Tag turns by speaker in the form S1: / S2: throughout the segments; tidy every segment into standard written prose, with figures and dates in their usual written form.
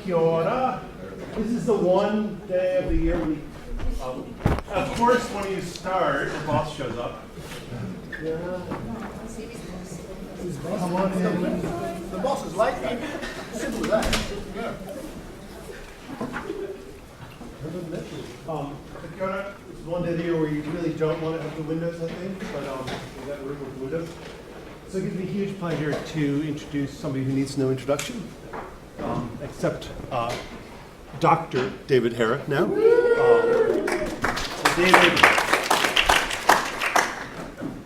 S1: Kia ora. This is the one day of the year we, of course, when you start, the boss shows up. Yeah. Come on in.
S2: The boss is late. Simple as that. Yeah.
S1: Kia ora. This is one day of the year where you really don't want to have the windows, I think, but we got room with windows. So it gives me a huge pleasure to introduce somebody who needs no introduction, except Dr. David Hera now.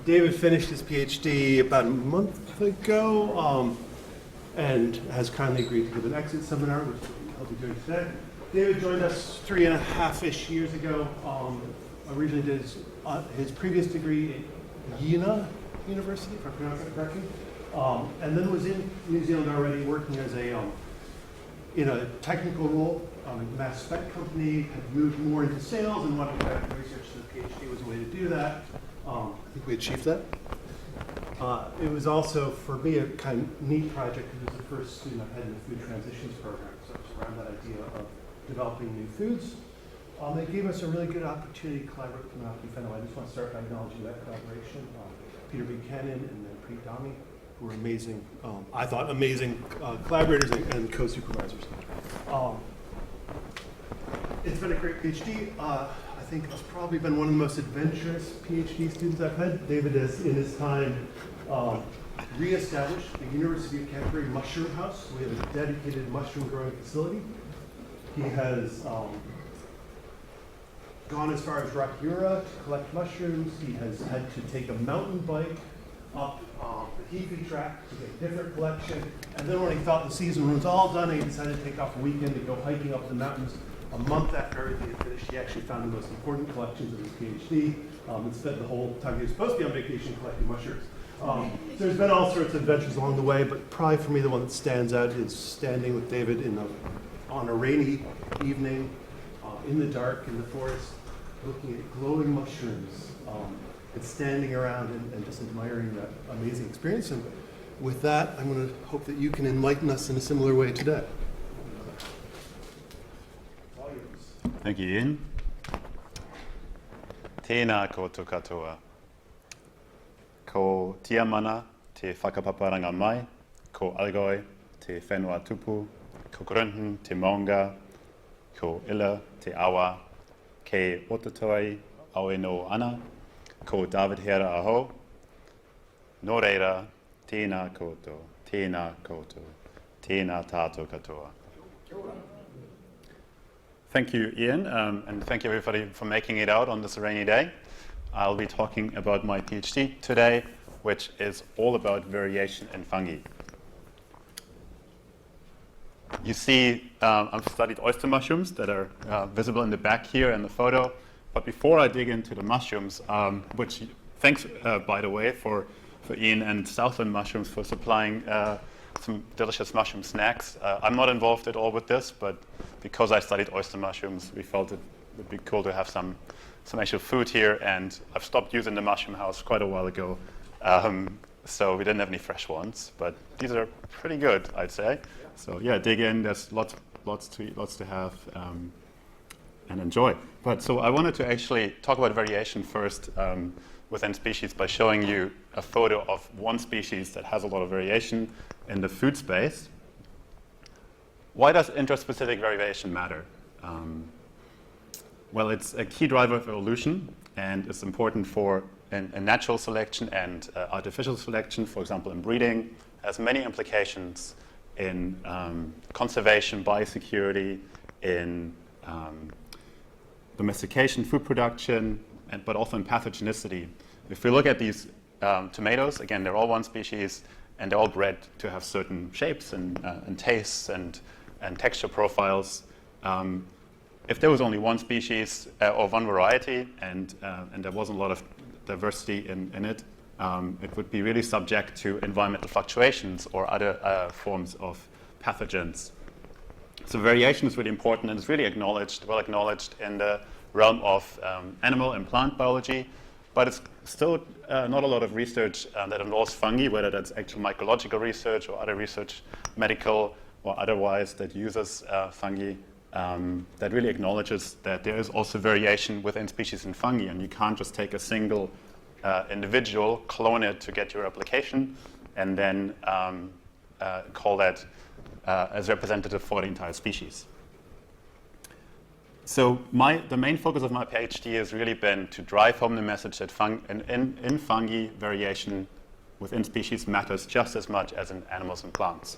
S1: David finished his PhD about a month ago and has kindly agreed to give an exit seminar, which I'll be doing today. David joined us 3.5-ish years ago. Originally did his previous degree at University, if I pronounce that correctly, and then was in New Zealand already working as in a technical role a mass spec company, had moved more into sales and wanted to go back to research, so the PhD was a way to do that. I think we achieved that. It was also, for me, a kind of neat project. It was the first student I've had in the food transitions program, so it's around that idea of developing new foods. It gave us a really good opportunity to collaborate with Manaaki Whenua. I just want to start by acknowledging that collaboration. Peter Buchanan and Manpreet Dhami, who were amazing, I thought amazing collaborators and co-supervisors. It's been a great PhD. I think it's probably been one of the most adventurous PhD students I've had. David has, in his time, re-established the University of Canterbury mushroom house. We have a dedicated mushroom growing facility. He has gone as far as Ōtautahi to collect mushrooms. He has had to take a mountain bike up the Heafy track to get a different collection. And then when he thought the season was all done, he decided to take off a weekend to go hiking up the mountains. A month after everything had finished, he actually found the most important collections of his PhD and spent the whole time he was supposed to be on vacation collecting mushrooms. So there's been all sorts of adventures along the way, but probably for me the one that stands out is standing with David on a rainy evening in the dark in the forest, looking at glowing mushrooms and standing around and just admiring that amazing experience. And with that, I'm going to hope that you can enlighten us in a similar way today.
S3: Thank you, Ian. Tēnā koutou katoa. Ko tiamana te whakapaparanga mai, ko algoi te whenua tupu, ko grunten te maunga, ko ila te awa, ke Ōtautahi aue no ana, ko David Hera aho. Nō reira, tēnā koutou, tēnā koutou, tēnā tātou katoa. Thank you, Ian, and thank you everybody for making it out on this rainy day. I'll be talking about my PhD today, which is all about variation in fungi. You see, I've studied oyster mushrooms that are visible in the back here in the photo. But before I dig into the mushrooms, which thanks, by the way, for Ian and Southland Mushrooms for supplying some delicious mushroom snacks. I'm not involved at all with this, but because I studied oyster mushrooms, we felt it would be cool to have some actual food here. And I've stopped using the mushroom house quite a while ago, so we didn't have any fresh ones. But these are pretty good, I'd say. So yeah, dig in. There's lots to eat, lots to have, and enjoy. But so I wanted to actually talk about variation first within species by showing you a photo of one species that has a lot of variation in the food space. Why does intraspecific variation matter? Well, it's a key driver of evolution, and it's important for in natural selection and artificial selection, for example, in breeding. Has many implications in conservation, biosecurity, in domestication, food production, but also in pathogenicity. If we look at these tomatoes, again, they're all one species, and they're all bred to have certain shapes and tastes and texture profiles. If there was only one species or one variety, and there wasn't a lot of diversity in it, it would be really subject to environmental fluctuations or other forms of pathogens. So variation is really important, and it's really well acknowledged in the realm of animal and plant biology, but it's still not a lot of research that involves fungi, whether that's actual mycological research or other research, medical or otherwise that uses fungi, that really acknowledges that there is also variation within species in fungi, and you can't just take a single individual, clone it to get your application, and then call that as representative for the entire species. So the main focus of my PhD has really been to drive home the message that in fungi, variation within species matters just as much as in animals and plants.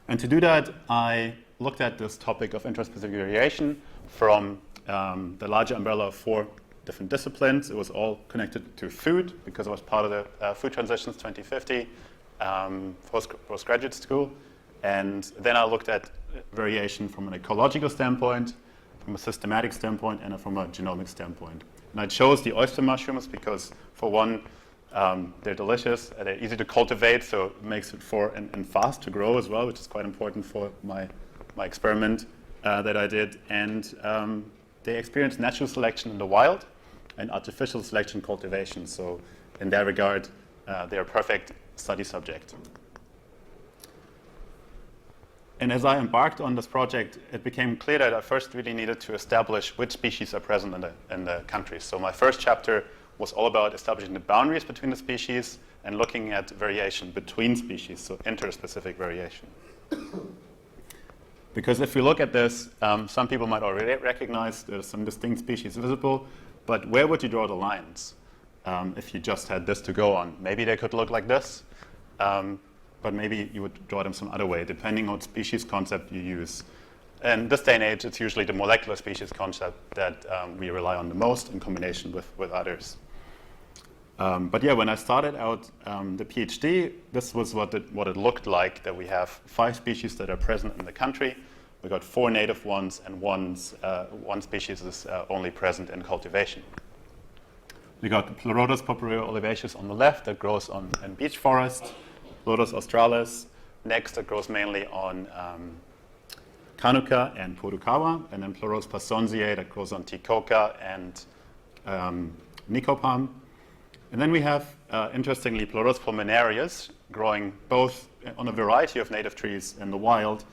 S3: And to do that, I looked at this topic of intraspecific variation from the larger umbrella of 4 different disciplines. It was all connected to food because I was part of the Food Transitions 2050 postgraduate school. And then I looked at variation from an ecological standpoint, from a systematic standpoint, and from a genomic standpoint. And I chose the oyster mushrooms because, for one, they're delicious, they're easy to cultivate, so it makes it and fast to grow as well, which is quite important for my experiment that I did. And they experience natural selection in the wild and artificial selection cultivation. So in that regard, they're a perfect study subject. And as I embarked on this project, it became clear that I first really needed to establish which species are present in the country. So my first chapter was all about establishing the boundaries between the species and looking at variation between species, so interspecific variation. Because if you look at this, some people might already recognize there's some distinct species visible, but where would you draw the lines if you just had this to go on? Maybe they could look like this. But maybe you would draw them some other way, depending on what species concept you use. And this day and age, it's usually the molecular species concept that we rely on the most in combination with others. But yeah, when I started out the PhD, this was what it looked like, that we have 5 species that are present in the country. We got 4 native ones, and one species is only present in cultivation. We got the Pleurotus olivaceus on the left that grows in beech forest. Pleurotus australis, next that grows mainly on Kanuka and Purukawa, and then Pleurotus pasonziae that grows on Tikoka and Nico palm. And then we have, interestingly, Pleurotus pulmonarius growing both on a variety of native trees in the wild,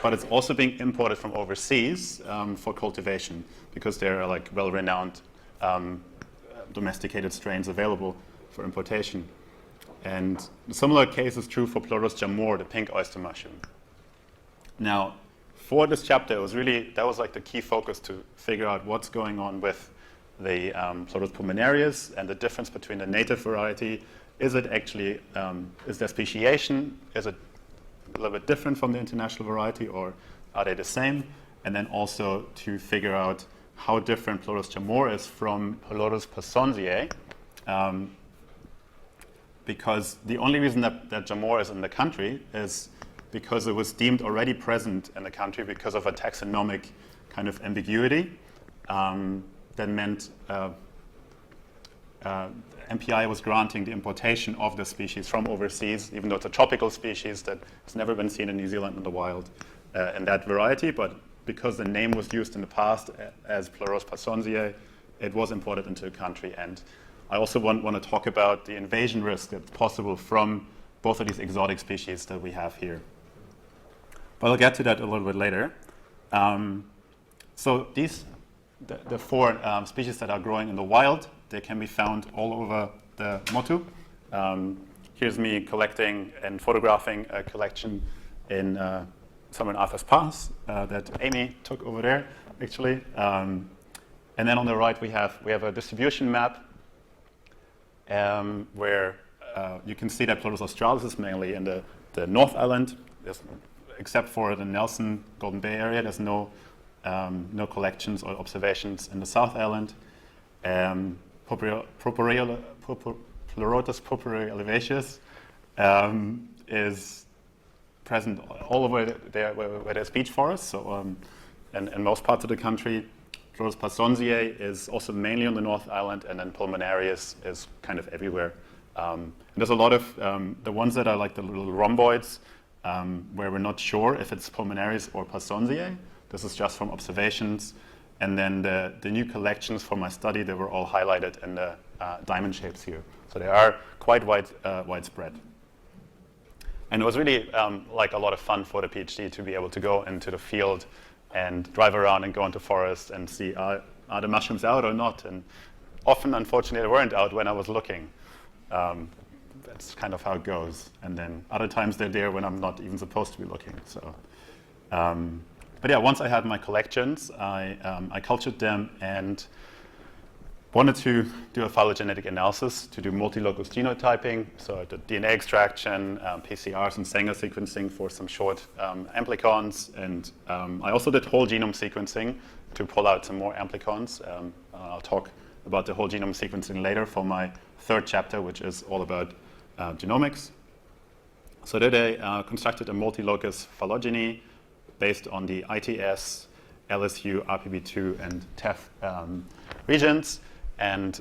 S3: but it's also being imported from overseas for cultivation because there are like well-renowned domesticated strains available for importation. And a similar case is true for Pleurotus jamor, the pink oyster mushroom. Now, for this chapter, that was like the key focus to figure out what's going on with the Pleurotus pulmonarius and the difference between the native variety. Is it actually, is there speciation? Is it a little bit different from the international variety, or are they the same? And then also to figure out how different Pleurotus jamor is from Pleurotus pasonziae. Because the only reason that jamor is in the country is because it was deemed already present in the country because of a taxonomic kind of ambiguity that meant MPI was granting the importation of the species from overseas, even though it's a tropical species that has never been seen in New Zealand in the wild in that variety. But because the name was used in the past as Pleurotus pasonziae, it was imported into the country. And I also want to talk about the invasion risk that's possible from both of these exotic species that we have here. But I'll get to that a little bit later. So the 4 species that are growing in the wild, they can be found all over the Motu. Here's me collecting and photographing a collection in somewhere in Arthur's Pass that Amy took over there, actually. And then on the right, we have a distribution map where you can see that Pleurotus australis is mainly in the North Island. Except for the Nelson Golden Bay area, there's no collections or observations in the South Island. Pleurotus purpurea olivaceus is present all over there where there's beech forests, so in most parts of the country. Pleurotus pasonziae is also mainly on the North Island, and then pulmonarius is kind of everywhere. And there's a lot of the ones that are like the little rhomboids, where we're not sure if it's pulmonarius or pasonziae. This is just from observations. And then the new collections for my study, they were all highlighted in the diamond shapes here. So they are quite widespread. And it was really like a lot of fun for the PhD to be able to go into the field and drive around and go into forests and see are the mushrooms out or not. And often, unfortunately, they weren't out when I was looking. That's kind of how it goes. And then other times they're there when I'm not even supposed to be looking. So, but yeah, once I had my collections, I cultured them and wanted to do a phylogenetic analysis to do multi-locus genotyping, so I did DNA extraction, PCRs and Sanger sequencing for some short amplicons, and I also did whole genome sequencing to pull out some more amplicons. I'll talk about the whole genome sequencing later for my third chapter, which is all about genomics. So I constructed a multi-locus phylogeny based on the ITS, LSU, RPB2, and TEF regions. And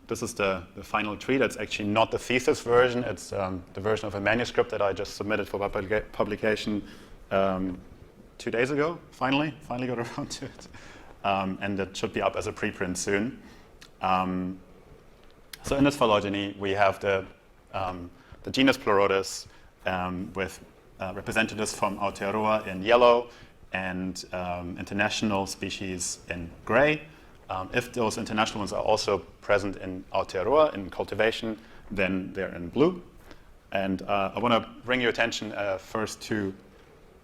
S3: this is the final tree. That's actually not the thesis version. It's the version of a manuscript that I just submitted for publication 2 days ago, finally got around to it. And it should be up as a preprint soon. So in this phylogeny, we have the genus Pleurotus with representatives from Aotearoa in yellow and international species in gray. If those international ones are also present in Aotearoa in cultivation, then they're in blue. And I want to bring your attention first to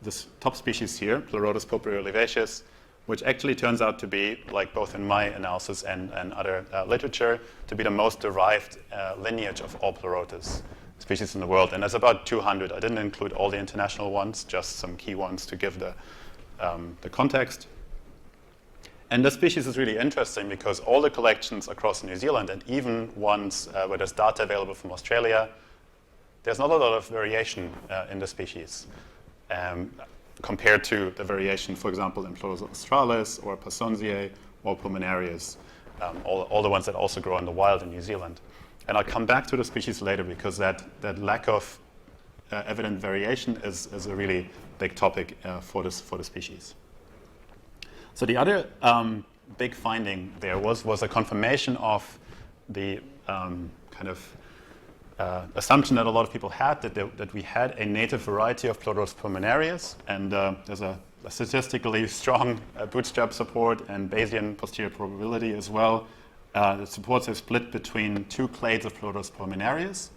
S3: this top species here, Pleurotus pulpariolivaceus, which actually turns out to be, like both in my analysis and other literature, to be the most derived lineage of all Pleurotus species in the world. And there's about 200. I didn't include all the international ones, just some key ones to give the context. And this species is really interesting because all the collections across New Zealand, and even ones where there's data available from Australia, there's not a lot of variation in the species compared to the variation, for example, in Pleurotus australis or Passonsiae or Pulmonarius, all the ones that also grow in the wild in New Zealand. And I'll come back to the species later because that lack of evident variation is a really big topic for the species. So the other big finding there was a confirmation of the kind of assumption that a lot of people had that we had a native variety of Pleurotus pulmonarius, and there's a statistically strong bootstrap support and Bayesian posterior probability as well that supports a split between two clades of Pleurotus pulmonarius.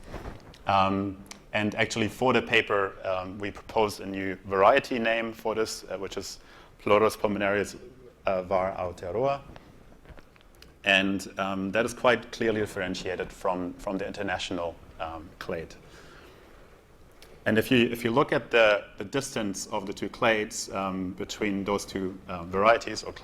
S3: And actually for the paper, we proposed a new variety name for this, which is Pleurotus pulmonarius var Aotearoa. And that is quite clearly differentiated from the international clade. And if you look at the distance of the two clades between those two varieties or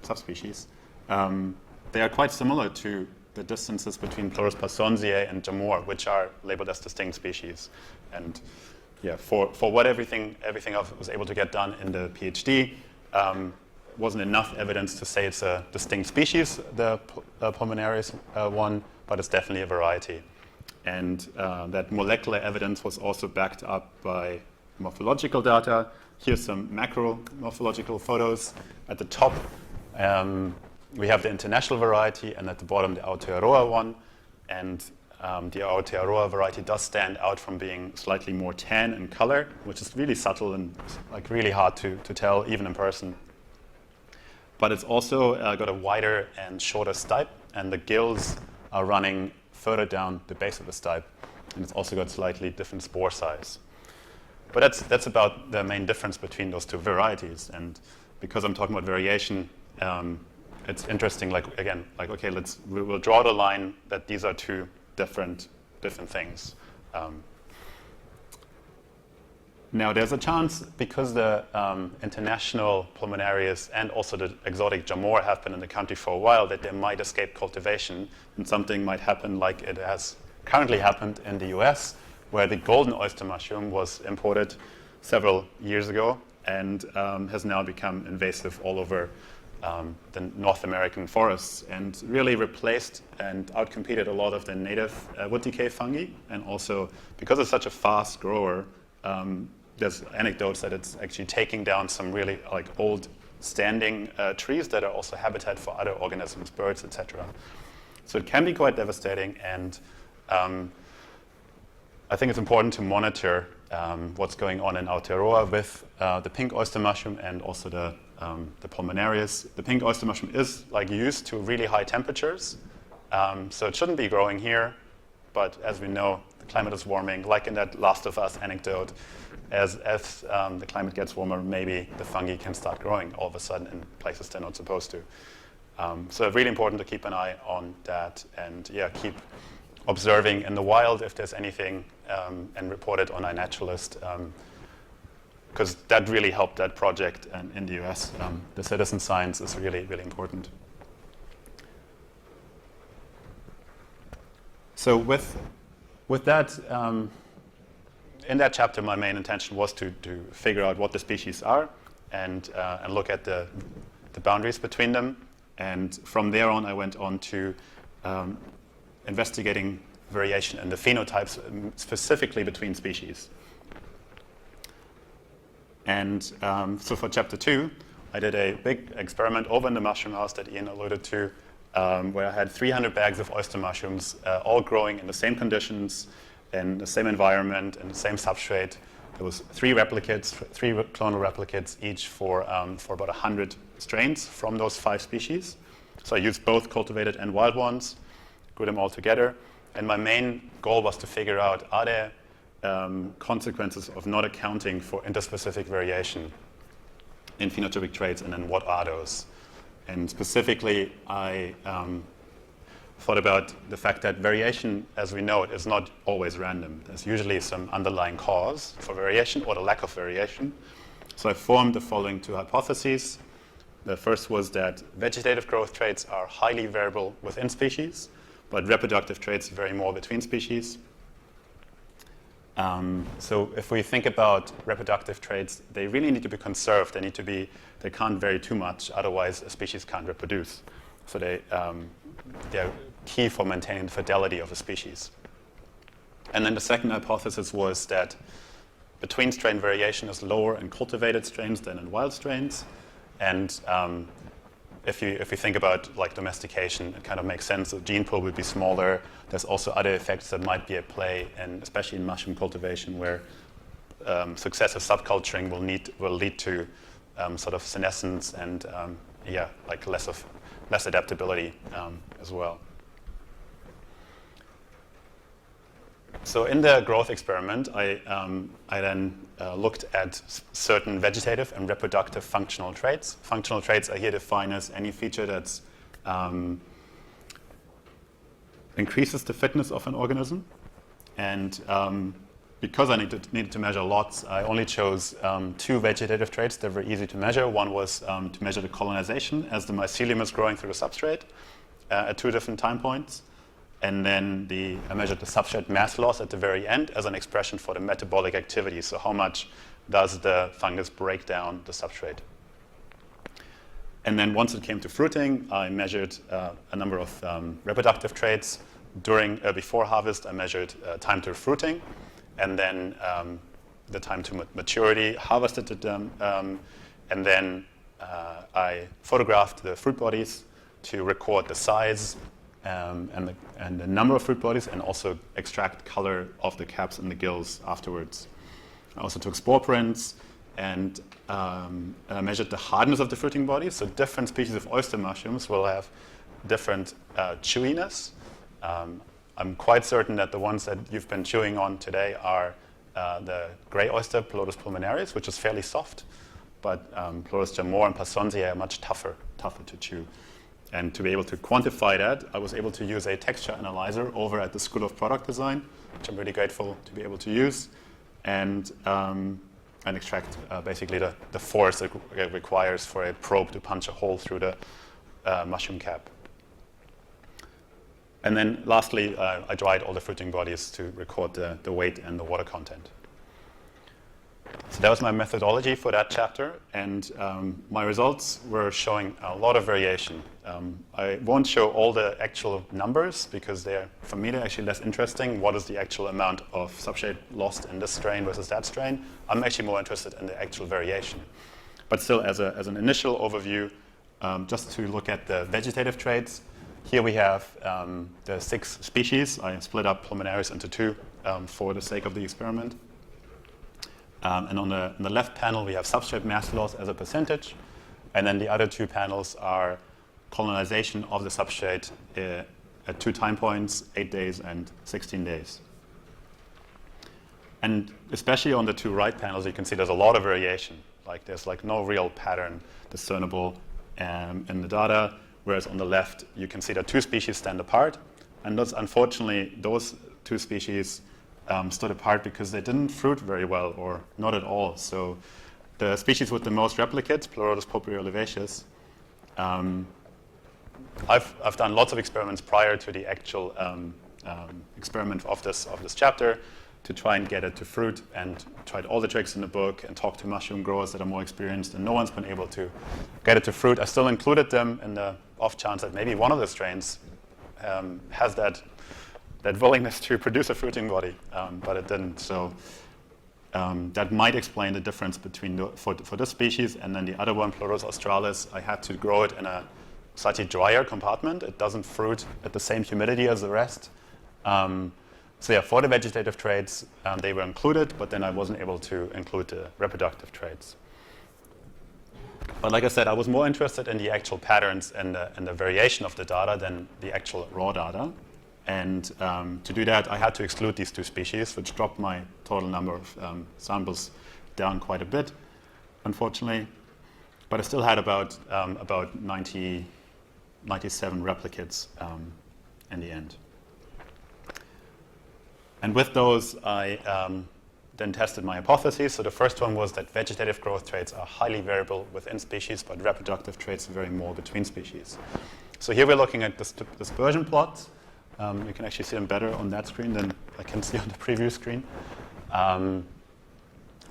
S3: subspecies, they are quite similar to the distances between Pleurotus Passonsiae and Jamor, which are labeled as distinct species. And yeah, for what everything I was able to get done in the PhD, wasn't enough evidence to say it's a distinct species, the Pulmonarius one, but it's definitely a variety. And that molecular evidence was also backed up by morphological data. Here's some macro morphological photos. At the top, we have the international variety, and at the bottom, the Aotearoa one. And the Aotearoa variety does stand out from being slightly more tan in color, which is really subtle and like really hard to tell, even in person. But it's also got a wider and shorter stipe, and the gills are running further down the base of the stipe, and it's also got slightly different spore size. But that's about the main difference between those two varieties. And because I'm talking about variation, it's interesting. Okay, we'll draw the line that these are two different things. Now, there's a chance, because the international Pulmonarius and also the exotic Jamor have been in the country for a while, that they might escape cultivation and something might happen like it has currently happened in the US, where the golden oyster mushroom was imported several years ago and has now become invasive all over the North American forests and really replaced and outcompeted a lot of the native wood decay fungi. And also, because it's such a fast grower, there's anecdotes that it's actually taking down some really old standing trees that are also habitat for other organisms, birds, etc. So it can be quite devastating, and I think it's important to monitor what's going on in Aotearoa with the pink oyster mushroom and also the pulmonarius. The pink oyster mushroom is used to really high temperatures, so it shouldn't be growing here. But as we know, the climate is warming, like in that Last of Us anecdote. As the climate gets warmer, maybe the fungi can start growing all of a sudden in places they're not supposed to. So really important to keep an eye on that and keep observing in the wild if there's anything and report it on iNaturalist, because that really helped that project in the US. The citizen science is really, really important. So with that, in that chapter, my main intention was to figure out what the species are and look at the boundaries between them. And from there on, I went on to investigating variation in the phenotypes, specifically between species. And so for chapter 2, I did a big experiment over in the mushroom house that Ian alluded to, where I had 300 bags of oyster mushrooms, all growing in the same conditions, in the same environment, and the same substrate. There was 3 replicates, 3 clonal replicates, each for about 100 strains from those 5 species. So I used both cultivated and wild ones, grew them all together. And my main goal was to figure out, are there consequences of not accounting for interspecific variation in phenotypic traits, and then what are those? And specifically, I thought about the fact that variation, as we know it, is not always random. There's usually some underlying cause for variation or the lack of variation. So I formed the following 2 hypotheses. The first was that vegetative growth traits are highly variable within species, but reproductive traits vary more between species. So if we think about reproductive traits, they really need to be conserved. They can't vary too much, otherwise a species can't reproduce. So they're key for maintaining the fidelity of a species. And then the second hypothesis was that between strain variation is lower in cultivated strains than in wild strains. And if you think about domestication, it kind of makes sense. The gene pool would be smaller. There's also other effects that might be at play, and especially in mushroom cultivation, where successive subculturing will lead to sort of senescence and less adaptability as well. So in the growth experiment, I then looked at certain vegetative and reproductive functional traits. Functional traits are here defined as any feature that increases the fitness of an organism. And because I needed to measure lots, I only chose 2 vegetative traits that were easy to measure. One was to measure the colonization as the mycelium is growing through the substrate at 2 different time points. And then I measured the substrate mass loss at the very end as an expression for the metabolic activity. So how much does the fungus break down the substrate? And then once it came to fruiting, I measured a number of reproductive traits. Before harvest, I measured time to fruiting, and then the time to maturity, harvested them, and then I photographed the fruit bodies to record the size and the number of fruit bodies, and also extract color of the caps and the gills afterwards. I also took spore prints and measured the hardness of the fruiting bodies. So different species of oyster mushrooms will have different chewiness. I'm quite certain that the ones that you've been chewing on today are the gray oyster, Pleurotus pulmonarius, which is fairly soft, but Pleurotus jamor and Pasonsia are much tougher to chew. And to be able to quantify that, I was able to use a texture analyzer over at the School of Product Design, which I'm really grateful to be able to use, and extract basically the force it requires for a probe to punch a hole through the mushroom cap. And then lastly, I dried all the fruiting bodies to record the weight and the water content. So that was my methodology for that chapter, and my results were showing a lot of variation. I won't show all the actual numbers because for me, they're actually less interesting. What is the actual amount of substrate lost in this strain versus that strain? I'm actually more interested in the actual variation. But still, as an initial overview, just to look at the vegetative traits, here we have the 6 species. I split up Pulmonarius into 2 for the sake of the experiment. And on the left panel, we have substrate mass loss as a percentage. And then the other two panels are colonization of the substrate at 2 time points, 8 days and 16 days. And especially on the two right panels, you can see there's a lot of variation. Like there's like no real pattern discernible in the data, whereas on the left, you can see that 2 species stand apart. And unfortunately, those 2 species stood apart because they didn't fruit very well, or not at all. So the species with the most replicates, Pleurotus olivaceus, I've done lots of experiments prior to the actual experiment of this chapter to try and get it to fruit, and tried all the tricks in the book and talked to mushroom growers that are more experienced, and no one's been able to get it to fruit. I still included them in the off chance that maybe one of the strains has that willingness to produce a fruiting body, but it didn't. So that might explain the difference between for this species and then the other one, Pleurotus australis. I had to grow it in a slightly drier compartment. It doesn't fruit at the same humidity as the rest. So yeah, for the vegetative traits, they were included, but then I wasn't able to include the reproductive traits. But like I said, I was more interested in the actual patterns and the variation of the data than the actual raw data. And to do that, I had to exclude these 2 species, which dropped my total number of samples down quite a bit, unfortunately. But I still had about 97 replicates in the end. And with those, I then tested my hypotheses. So the first one was that vegetative growth traits are highly variable within species, but reproductive traits vary more between species. So here we're looking at the dispersion plots. You can actually see them better on that screen than I can see on the preview screen.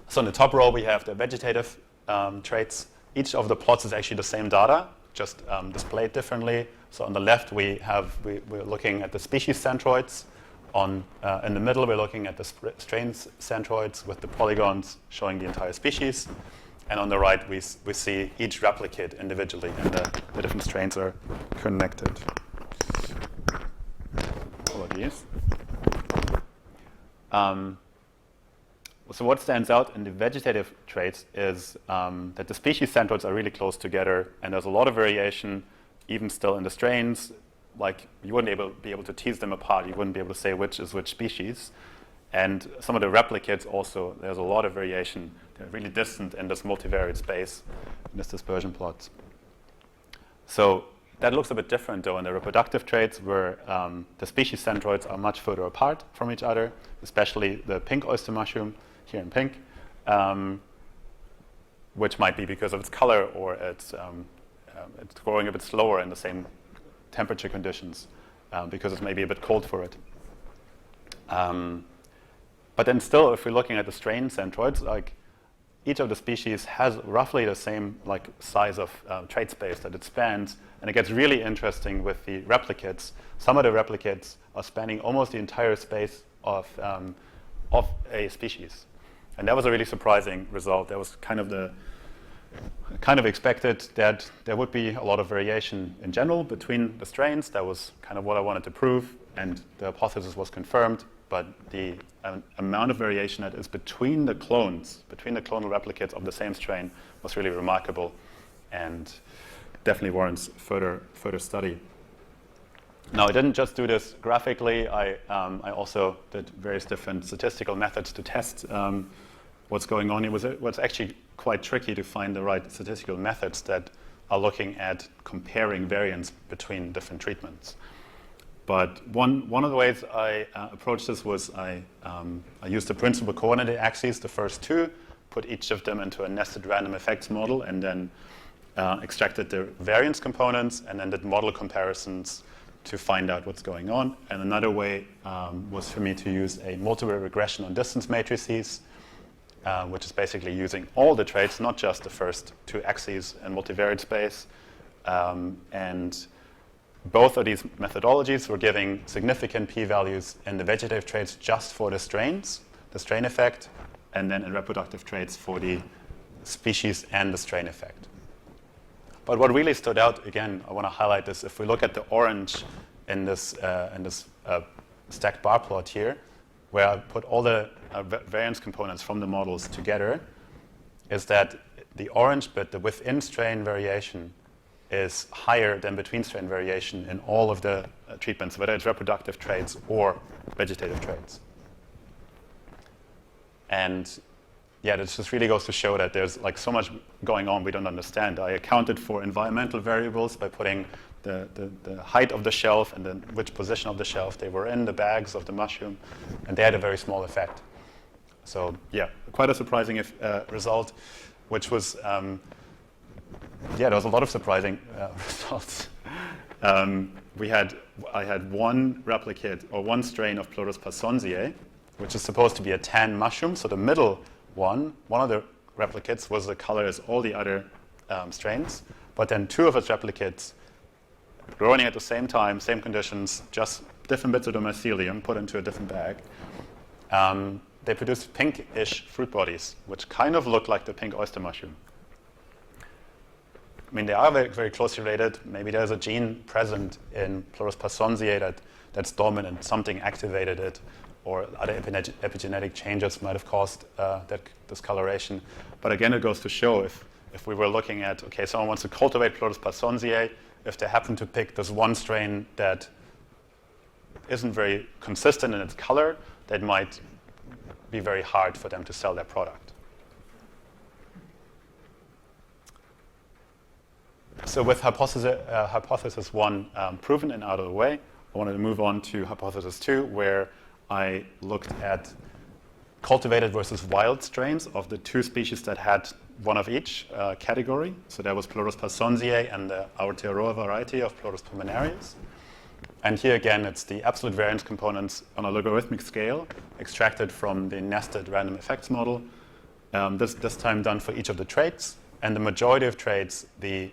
S3: So in the top row, we have the vegetative traits. Each of the plots is actually the same data, just displayed differently. So on the left, we're looking at the species centroids. In the middle, we're looking at the strains centroids with the polygons showing the entire species. And on the right, we see each replicate individually, and the different strains are connected. Apologies. So what stands out in the vegetative traits is that the species centroids are really close together, and there's a lot of variation, even still in the strains. Like, you wouldn't be able to tease them apart. You wouldn't be able to say which is which species. And some of the replicates also, there's a lot of variation. They're really distant in this multivariate space, in this dispersion plot. So that looks a bit different, though, in the reproductive traits, where the species centroids are much further apart from each other, especially the pink oyster mushroom, here in pink, which might be because of its color, or it's growing a bit slower in the same temperature conditions because it's maybe a bit cold for it. But then still, if we're looking at the strain centroids, like each of the species has roughly the same like size of trait space that it spans, and it gets really interesting with the replicates. Some of the replicates are spanning almost the entire space of a species, and that was a really surprising result. That was kind of expected that there would be a lot of variation in general between the strains. That was kind of what I wanted to prove, and the hypothesis was confirmed. But the amount of variation that is between the clonal replicates of the same strain was really remarkable, and definitely warrants further study. Now, I didn't just do this graphically. I also did various different statistical methods to test what's going on. It was actually quite tricky to find the right statistical methods that are looking at comparing variance between different treatments. But one of the ways I approached this was I used the principal coordinate axes, the first 2, put each of them into a nested random effects model, and then extracted the variance components, and then did model comparisons to find out what's going on. And another way was for me to use a multiple regression on distance matrices, which is basically using all the traits, not just the first 2 axes in multivariate space. And both of these methodologies were giving significant p-values in the vegetative traits just for the strains, the strain effect, and then in reproductive traits for the species and the strain effect. But what really stood out, again, I want to highlight this, if we look at the orange in this stacked bar plot here, where I put all the variance components from the models together is that the orange bit, the within strain variation, is higher than between strain variation in all of the treatments, whether it's reproductive traits or vegetative traits. And yeah, this just really goes to show that there's like so much going on we don't understand. I accounted for environmental variables by putting the height of the shelf and then which position of the shelf they were in, the bags of the mushroom, and they had a very small effect. So yeah, quite a surprising result, which was, there was a lot of surprising results. I had one replicate, or one strain of Pleurotus parsonsiae, which is supposed to be a tan mushroom. So the middle one of the replicates was the color as all the other strains, but then two of its replicates growing at the same time, same conditions, just different bits of the mycelium put into a different bag. They produced pinkish fruit bodies, which kind of look like the pink oyster mushroom. I mean, they are very, very closely related. Maybe there's a gene present in Pleurotus parsonsiae that's dominant, something activated it, or other epigenetic changes might have caused that discoloration. But again, it goes to show if we were looking at, okay, someone wants to cultivate Pleurotus parsonsiae, if they happen to pick this one strain that isn't very consistent in its color, that might be very hard for them to sell their product. So with hypothesis 1 proven and out of the way, I wanted to move on to hypothesis 2, where I looked at cultivated versus wild strains of the two species that had one of each category. So there was Pleurotus parsonsiae and the Aotearoa variety of Pleurotus pulmonarius. And here again, it's the absolute variance components on a logarithmic scale extracted from the nested random effects model, this time done for each of the traits. And the majority of traits, the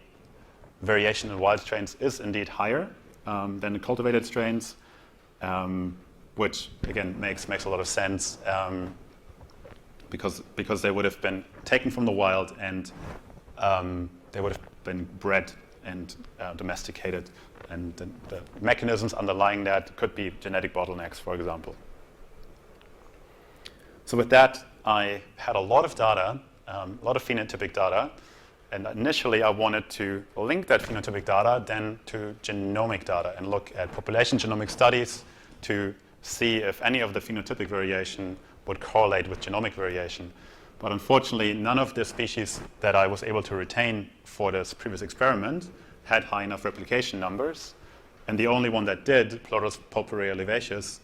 S3: variation in wild strains is indeed higher than the cultivated strains, which again makes a lot of sense because they would have been taken from the wild and they would have been bred and domesticated, and the mechanisms underlying that could be genetic bottlenecks, for example. So with that, I had a lot of data, a lot of phenotypic data, and initially I wanted to link that phenotypic data then to genomic data and look at population genomic studies to see if any of the phenotypic variation would correlate with genomic variation. But unfortunately, none of the species that I was able to retain for this previous experiment had high enough replication numbers. And the only one that did, Pleurotus pulpare olivaceus,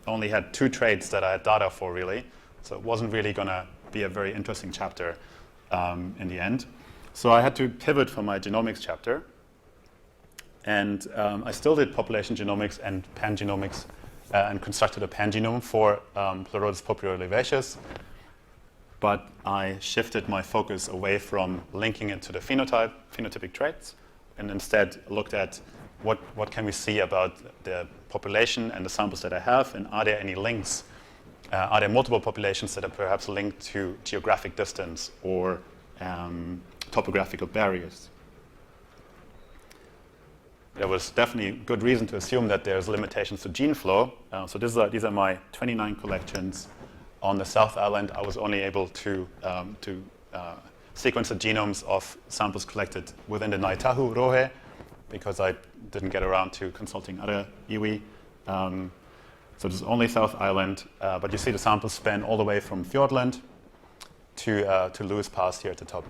S3: only had two traits that I had data for, really. So it wasn't really going to be a very interesting chapter in the end. So I had to pivot from my genomics chapter. And I still did population genomics and pangenomics and constructed a pangenome for Pleurotus pulpare olivaceus. But I shifted my focus away from linking it to the phenotypic traits, and instead looked at what can we see about the population and the samples that I have, and are there any links? Are there multiple populations that are perhaps linked to geographic distance or topographical barriers? There was definitely good reason to assume that there's limitations to gene flow. So these are my 29 collections. On the South Island, I was only able to sequence the genomes of samples collected within the Ngaitahu Rohe, because I didn't get around to consulting other iwi. So this is only South Island, but you see the samples span all the way from Fiordland to Lewis Pass here at the top.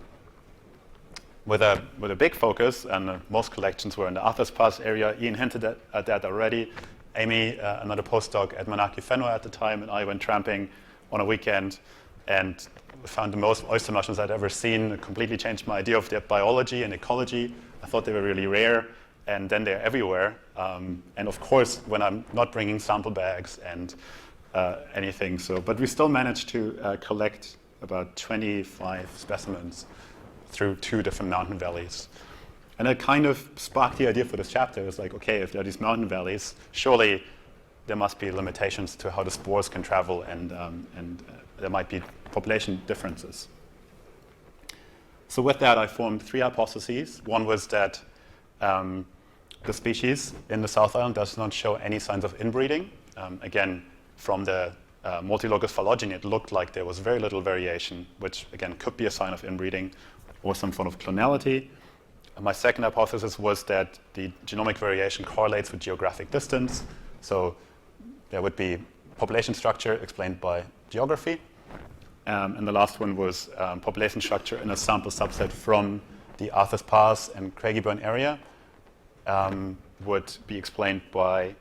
S3: With a big focus, and most collections were in the Arthur's Pass area. Ian hinted at that already. Amy, another postdoc at Manaaki Whenua at the time, and I went tramping on a weekend and found the most oyster mushrooms I'd ever seen. It completely changed my idea of their biology and ecology. I thought they were really rare, and then they're everywhere. And of course, when I'm not bringing sample bags and anything. But we still managed to collect about 25 specimens through 2 different mountain valleys. And it kind of sparked the idea for this chapter. It was like, okay, if there are these mountain valleys, surely there must be limitations to how the spores can travel, and there might be population differences. So with that, I formed 3 hypotheses. One was that the species in the South Island does not show any signs of inbreeding. Again, from the multilocus phylogeny, it looked like there was very little variation, which again could be a sign of inbreeding or some form of clonality. My second hypothesis was that the genomic variation correlates with geographic distance. So there would be population structure explained by geography. And the last one was population structure in a sample subset from the Arthur's Pass and Craigieburn area would be explained by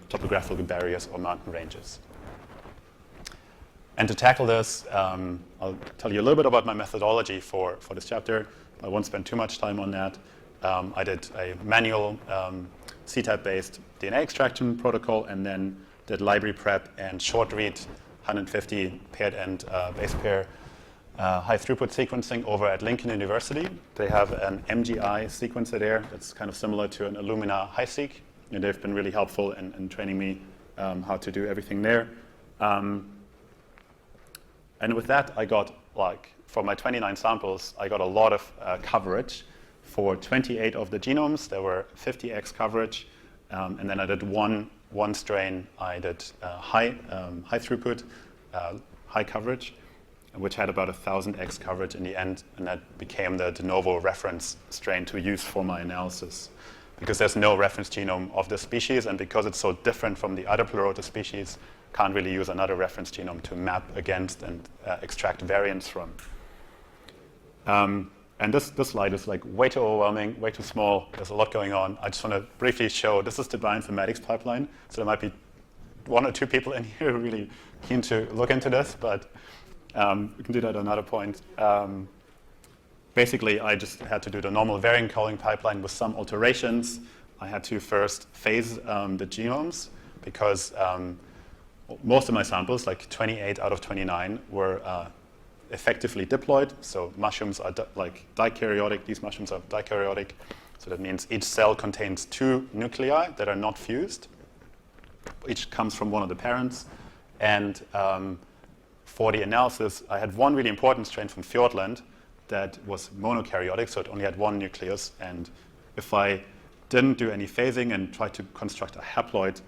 S3: topographical barriers or mountain ranges. And to tackle this, I'll tell you a little bit about my methodology for this chapter. I won't spend too much time on that. I did a manual C-type-based DNA extraction protocol, and then did library prep and short read 150 paired end base pair high throughput sequencing over at Lincoln University. They have an MGI sequencer there that's kind of similar to an Illumina HiSeq, and they've been really helpful in training me how to do everything there. And with that, I got, for my 29 samples, I got a lot of coverage. For 28 of the genomes, there were 50x coverage. And then I did one strain, I did high throughput, high coverage, which had about 1,000x coverage in the end. And that became the de novo reference strain to use for my analysis. Because there's no reference genome of the species, and because it's so different from the other Pleurotus species, can't really use another reference genome to map against and extract variants from. And this slide is way too overwhelming, way too small. There's a lot going on. I just want to briefly show, this is the bioinformatics pipeline. So there might be one or two people in here who are really keen to look into this, but we can do that at another point. Basically, I just had to do the normal variant calling pipeline with some alterations. I had to first phase the genomes because most of my samples, 28 out of 29, were effectively diploid. So mushrooms are dikaryotic. These mushrooms are dikaryotic. So that means each cell contains 2 nuclei that are not fused. Each comes from one of the parents. And for the analysis, I had one really important strain from Fiordland that was monokaryotic, so it only had 1 nucleus. And if I didn't do any phasing and tried to construct a haploid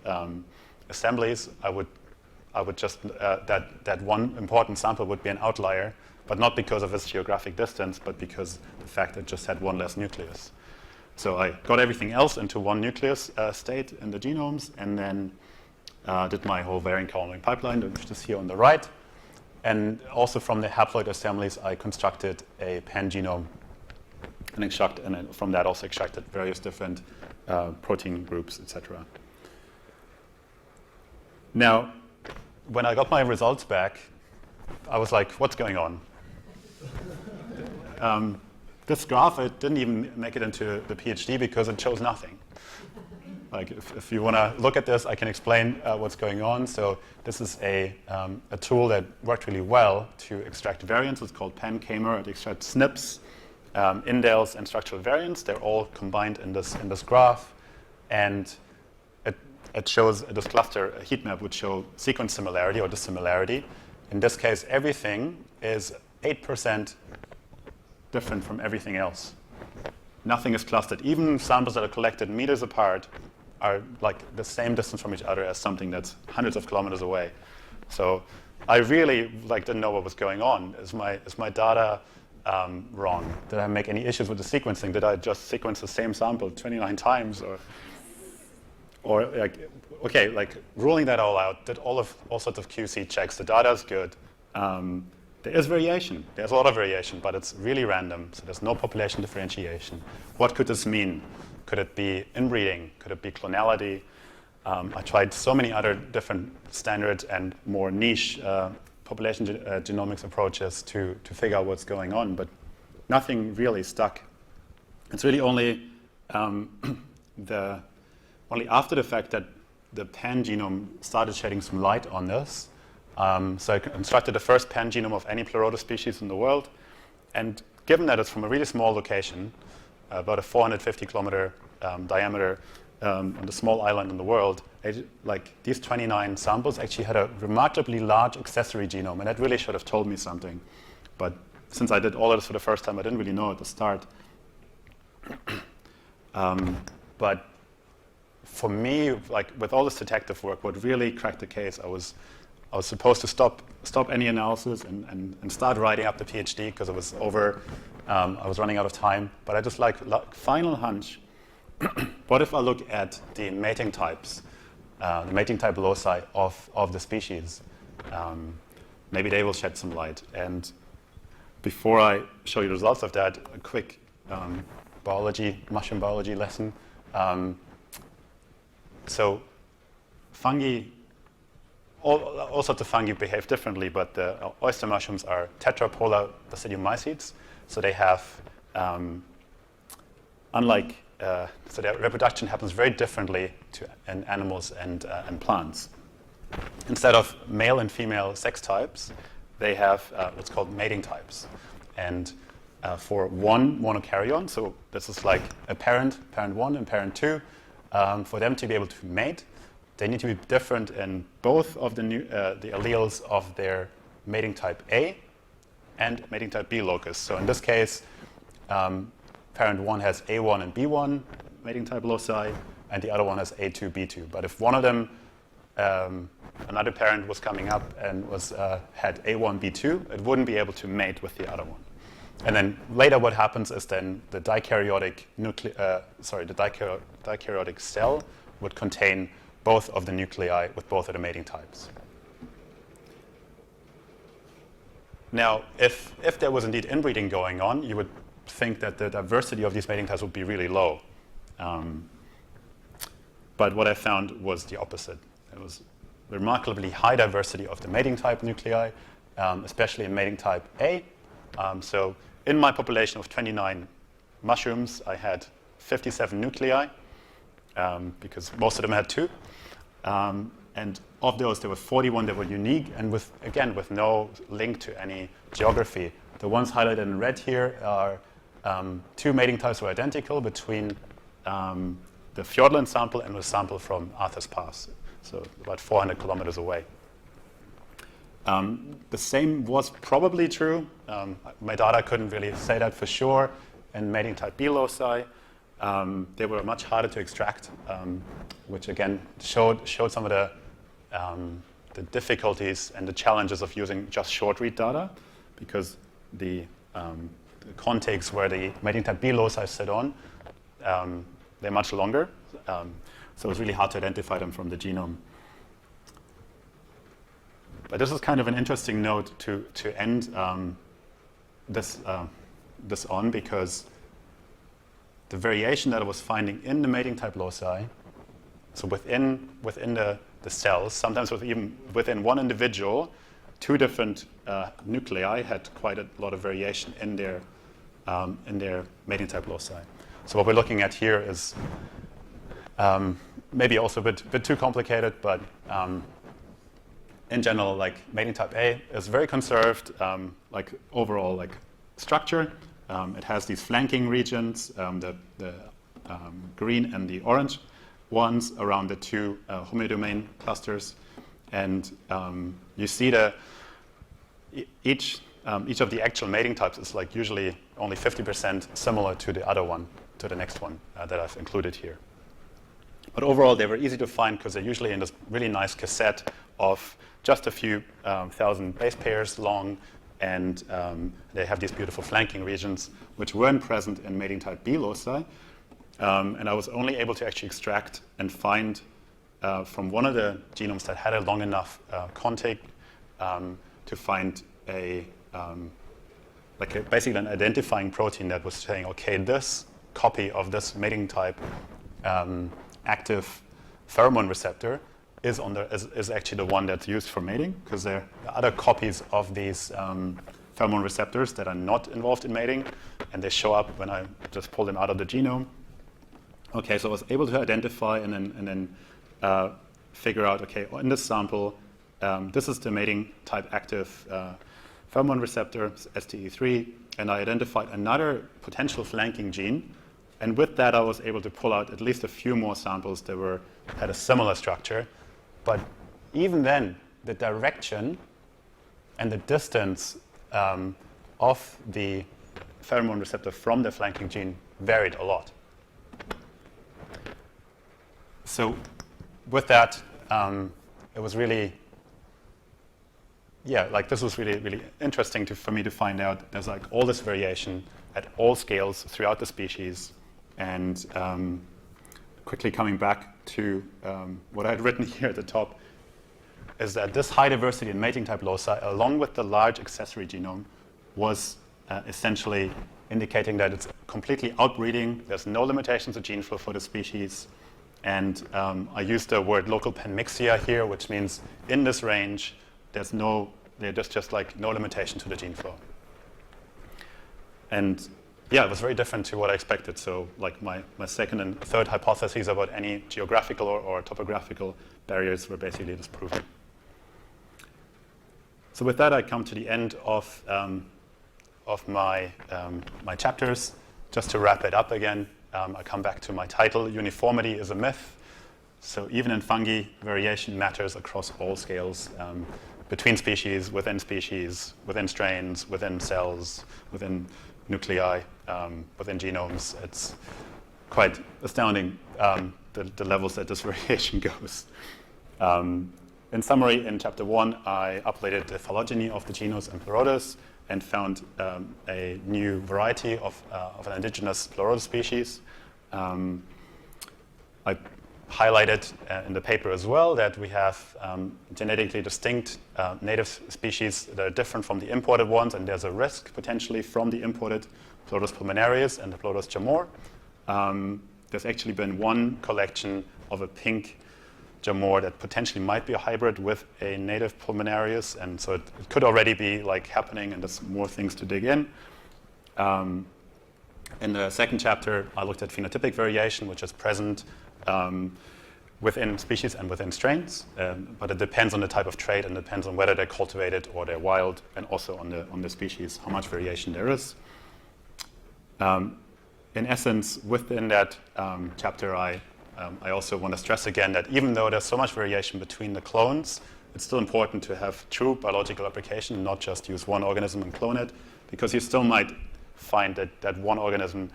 S3: assemblies, I would just, that one important sample would be an outlier, but not because of its geographic distance, but because the fact it just had 1 less nucleus. So I got everything else into 1 nucleus state in the genomes, and then did my whole variant calling pipeline, which is here on the right. And also from the haploid assemblies, I constructed a pan-genome and from that also extracted various different protein groups, etc. Now, when I got my results back, I was like, what's going on? This graph, it didn't even make it into the PhD because it shows nothing. If you want to look at this, I can explain what's going on. So this is a tool that worked really well to extract variants. It's called PanKamer. It extracts SNPs, indels, and structural variants. They're all combined in this graph. And it shows this cluster, a heat map would show sequence similarity or dissimilarity. In this case, everything is 8% different from everything else. Nothing is clustered. Even samples that are collected meters apart are the same distance from each other as something that's hundreds of kilometers away. So I really didn't know what was going on. Is my data wrong? Did I make any issues with the sequencing? Did I just sequence the same sample 29 times? Ruling that all out, did all sorts of QC checks. The data is good. There is variation. There's a lot of variation, but it's really random. So there's no population differentiation. What could this mean? Could it be inbreeding? Could it be clonality? I tried so many other different standard and more niche population genomics approaches to figure out what's going on, but nothing really stuck. It's really only only after the fact that the pan-genome started shedding some light on this. So I constructed the first pan-genome of any Pleurotus species in the world. And given that it's from a really small location, about a 450-kilometer diameter on the small island in the world, these 29 samples actually had a remarkably large accessory genome. And that really should have told me something. But since I did all of this for the first time, I didn't really know at the start. But for me, with all this detective work, what really cracked the case, I was I was supposed to stop any analysis and start writing up the PhD because it was over. I was running out of time. But I just like final hunch. What if I look at the mating types, the mating type loci of the species? Maybe they will shed some light. And before I show you the results of that, a quick mushroom biology lesson. So fungi, all sorts of fungi behave differently, but the oyster mushrooms are tetrapolar basidiomycetes. So they have, so their reproduction happens very differently in animals and plants. Instead of male and female sex types, they have what's called mating types. And for one monokaryon, so this is like a parent 1 and parent 2, for them to be able to mate, they need to be different in both of the alleles of their mating type A and mating type B locus. So in this case, parent 1 has A1 and B1 mating type loci, and the other one has A2, B2. But if one of them, another parent was coming up and had A1, B2, it wouldn't be able to mate with the other one. And then later what happens is then the dikaryotic cell would contain both of the nuclei with both of the mating types. Now, if there was indeed inbreeding going on, you would think that the diversity of these mating types would be really low. But what I found was the opposite. It was remarkably high diversity of the mating type nuclei, especially in mating type A. So in my population of 29 mushrooms, I had 57 nuclei, because most of them had 2. And of those, there were 41 that were unique, and with no link to any geography. The ones highlighted in red here are 2 mating types were identical between the Fiordland sample and the sample from Arthur's Pass, so about 400 kilometers away. The same was probably true. My data couldn't really say that for sure. In mating type B loci, they were much harder to extract, which again showed some of the difficulties and the challenges of using just short read data, because the contigs where the mating type B loci sit on, they're much longer. So it's really hard to identify them from the genome. But this is kind of an interesting note to end this on, because the variation that I was finding in the mating type loci, so within the cells, sometimes even within one individual, 2 different nuclei had quite a lot of variation in their mating type loci. So what we're looking at here is maybe also a bit too complicated, but in general, like mating type A is very conserved, like overall like structure. It has these flanking regions, the green and the orange ones around the 2 homeodomain clusters, and you see each of the actual mating types is like usually only 50% similar to the other one, to the next one that I've included here. But overall, they were easy to find because they're usually in this really nice cassette of just a few thousand base pairs long, and they have these beautiful flanking regions which weren't present in mating type B loci. And I was only able to actually extract and find from one of the genomes that had a long enough contig to find basically an identifying protein that was saying, okay, this copy of this mating type active pheromone receptor is actually the one that's used for mating, because there are other copies of these pheromone receptors that are not involved in mating, and they show up when I just pull them out of the genome. Okay, so I was able to identify and then figure out, okay, in this sample, this is the mating type active pheromone receptor, STE3, and I identified another potential flanking gene. And with that, I was able to pull out at least a few more samples that had a similar structure. But even then, the direction and the distance of the pheromone receptor from the flanking gene varied a lot. So with that, it was really yeah, like this was really, really interesting for me to find out there's like all this variation at all scales throughout the species. And quickly coming back to what I had written here at the top, is that this high diversity in mating type loci, along with the large accessory genome, was essentially indicating that it's completely outbreeding. There's no limitations to gene flow for the species. And I used the word local panmixia here, which means in this range, there's just like no limitation to the gene flow. And yeah, it was very different to what I expected. So like my second and third hypotheses about any geographical or topographical barriers were basically disproven. So with that, I come to the end of my chapters. Just to wrap it up again, I come back to my title, Uniformity is a Myth. So even in fungi, variation matters across all scales, between species, within strains, within cells, within nuclei, within genomes. It's quite astounding, the levels that this variation goes. In summary, in chapter 1, I updated the phylogeny of the genus and Pleurotus and found a new variety of an indigenous Pleurotus species. I highlighted in the paper as well that we have genetically distinct native species that are different from the imported ones, and there's a risk potentially from the imported Pleurotus pulmonarius and the Pleurotus jamor. There's actually been one collection of a pink jamor that potentially might be a hybrid with a native pulmonarius, and so it could already be like happening, and there's more things to dig in. In the second chapter, I looked at phenotypic variation, which is present within species and within strains, but it depends on the type of trait and depends on whether they're cultivated or they're wild, and also on the species, how much variation there is. In essence, within that chapter, I also want to stress again that even though there's so much variation between the clones, it's still important to have true biological application, not just use one organism and clone it, because you still might find that one organism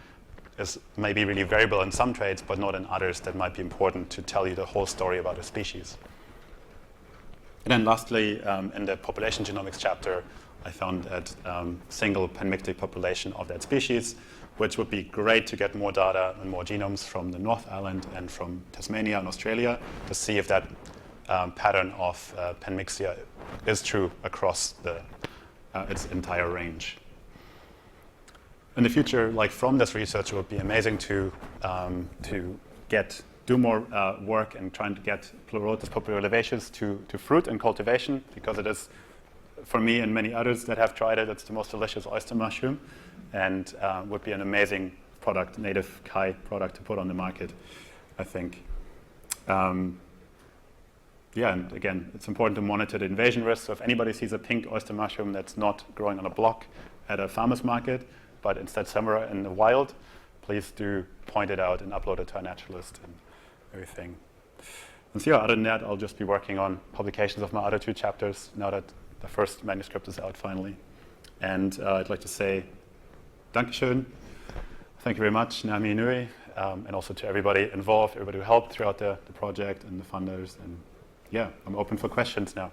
S3: is maybe really variable in some traits, but not in others that might be important to tell you the whole story about a species. And then lastly, in the population genomics chapter, I found that single panmictic population of that species, which would be great to get more data and more genomes from the North Island and from Tasmania and Australia to see if that pattern of panmixia is true across its entire range. In the future, like from this research, it would be amazing to do more work and trying to get Pleurotus popular-vivacius to fruit and cultivation, because it is, for me and many others that have tried it, it's the most delicious oyster mushroom, and would be an amazing product, native Kai product to put on the market, I think. Yeah, and again, it's important to monitor the invasion risk. So if anybody sees a pink oyster mushroom that's not growing on a block at a farmer's market, but instead somewhere in the wild, please do point it out and upload it to our naturalist and everything. And so yeah, other than that, I'll just be working on publications of my other 2 chapters now that the first manuscript is out finally. And I'd like to say Dankeschön. Thank you very much, Dhami Nui, and also to everybody involved, everybody who helped throughout the project and the funders. And yeah, I'm open for questions now.